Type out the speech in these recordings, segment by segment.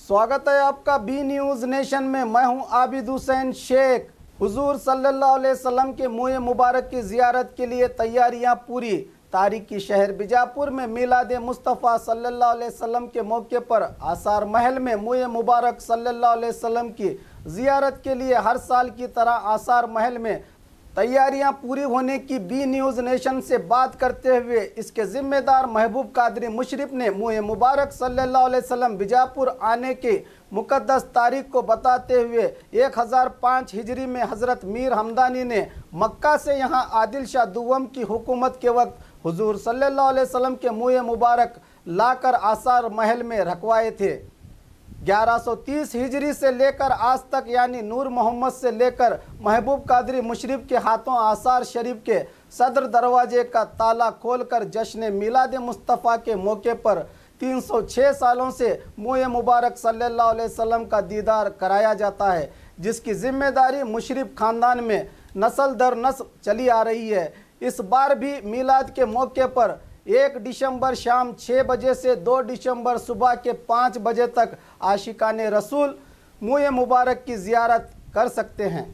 स्वागत है आपका बी न्यूज़ नेशन में। मैं हूं आबिद हुसैन शेख। हुजूर सल्लल्लाहु अलैहि वसल्लम के मुँह मुबारक की ज़ियारत के लिए तैयारियां पूरी। तारीखी शहर बीजापुर में मिलाद मुस्तफ़ा सल्लल्लाहु अलैहि वसल्लम के मौके पर आसार महल में मुँह मुबारक सल्लल्लाहु अलैहि वसल्लम की ज़ियारत के लिए हर साल की तरह आसार महल में तैयारियां पूरी होने की बी न्यूज़ नेशन से बात करते हुए इसके जिम्मेदार महबूब कादरी मुशरिफ ने मुँह मुबारक सल्लल्लाहु अलैहि वसल्लम बीजापुर आने के मुकद्दस तारीख को बताते हुए 1005 हिजरी में हज़रत मीर हमदानी ने मक्का से यहां आदिल शाह दुवम की हुकूमत के वक्त हुजूर सल्लल्लाहु अलैहि वसल्लम के मुँह मुबारक लाकर आसार महल में रखवाए थे। 1130 हिजरी से लेकर आज तक यानी नूर मोहम्मद से लेकर महबूब कादरी मुशरिफ के हाथों आसार शरीफ के सदर दरवाजे का ताला खोलकर जश्न मिलाद मुस्तफ़ा के मौके पर 306 सालों से मुँह मुबारक सल्लल्लाहु अलैहि वसल्लम का दीदार कराया जाता है, जिसकी जिम्मेदारी मुशरिफ खानदान में नस्ल दर नस्ल चली आ रही है। इस बार भी मिलाद के मौके पर 1 दिसंबर शाम 6 बजे से 2 दिसंबर सुबह के 5 बजे तक आशिकान रसूल मुँह मुबारक की ज़ियारत कर सकते हैं।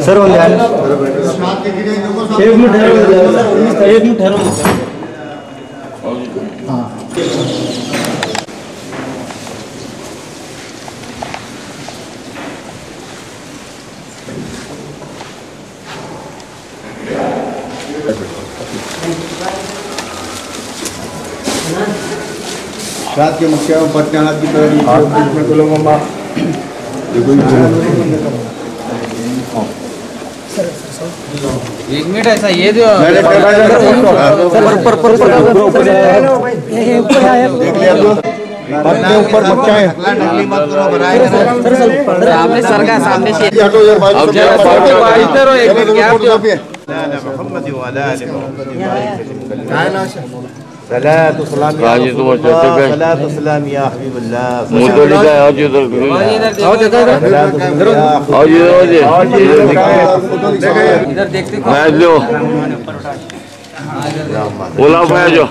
सर एक मिनट ठहरो रात के मुखिया पटना की एक मिनट ऐसा ये जो ऊपर मुखिया है सामने सर का सामने से इधर देखते बोला जो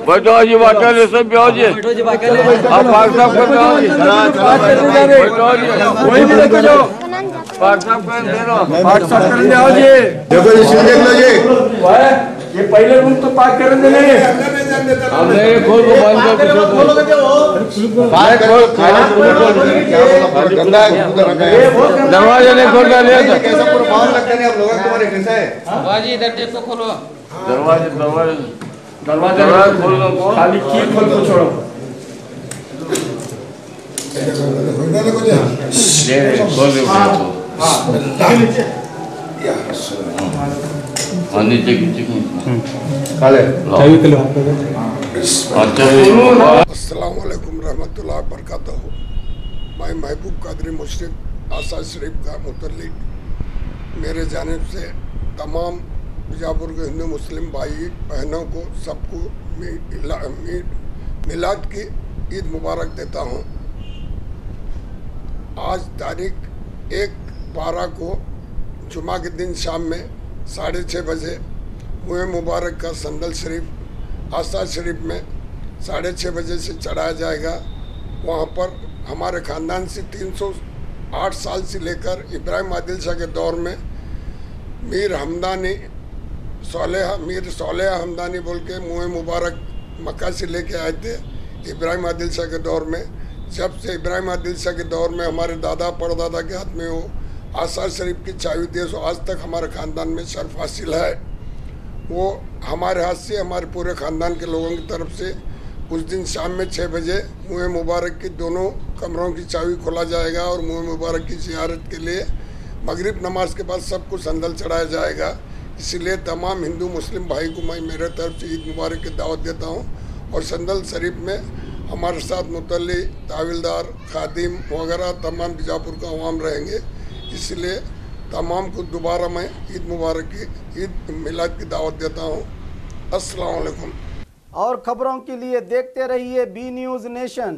बैठो जी बाटल सब बैठो जी आप पाक साहब कर बैठो जी कोई भी देखो जो पाक साहब कर दे लो पाक साहब कर ले आओ जी देखो जी सीन देख लो जी ये पहले रूम तो पाक कर दे नहीं हमने खोल को बंद कर पाक खोल खाना गंदा दरवाजा नहीं खोलना ले कैसा पूरा बाहर लगता नहीं आप लोगों तुम्हारे कैसा है बाजी इधर देखो खोलो दरवाजा खोल लो खाली की खोल को छोड़ो खोल दो हां नीचे काले अस्सलाम वालेकुम रहमतुल्लाह बरकातहू। मैं महबूब कादरी मुशरिफ आसार शरीफ का मुतल्लिक मेरे जानिब से तमाम बीजापुर के हिंदू मुस्लिम भाई बहनों को सबको मिलाद की ईद मुबारक देता हूँ। आज तारीख 1/12 को जुमा के दिन शाम में 6:30 बजे मुँह मुबारक का संदल शरीफ आसार शरीफ में 6:30 बजे से चढ़ाया जाएगा। वहाँ पर हमारे ख़ानदान से 308 साल से लेकर इब्राहिम आदिल शाह के दौर में मीर सोलेहा हमदानी बोल के मुँह मुबारक मक्का से लेके आए थे इब्राहिम आदिल शाह के दौर में। जब से इब्राहिम आदिल शाह के दौर में हमारे दादा परदादा के हाथ में वो आसार शरीफ की चाबी दे सो आज तक हमारे ख़ानदान में शर्फ हासिल है। वो हमारे हाथ से हमारे पूरे ख़ानदान के लोगों की तरफ से उस दिन शाम में 6 बजे मुँह मुबारक की दोनों कमरों की चाबी खोला जाएगा और मुँह मुबारक की ज़ियारत के लिए मगरिब नमाज के बाद सबको संदल चढ़ाया जाएगा। इसीलिए तमाम हिंदू मुस्लिम भाई को मैं मेरे तरफ से ईद मुबारक की दावत देता हूँ। और संदल शरीफ में हमारे साथ मुतल्ली ताविलदार खादिम वगैरह तमाम बीजापुर का अवाम रहेंगे। इसलिए तमाम को दोबारा मैं ईद मुबारक की, ईद मिलाद की दावत देता हूँ। अस्सलाम वालेकुम। और खबरों के लिए देखते रहिए बी न्यूज़ नेशन।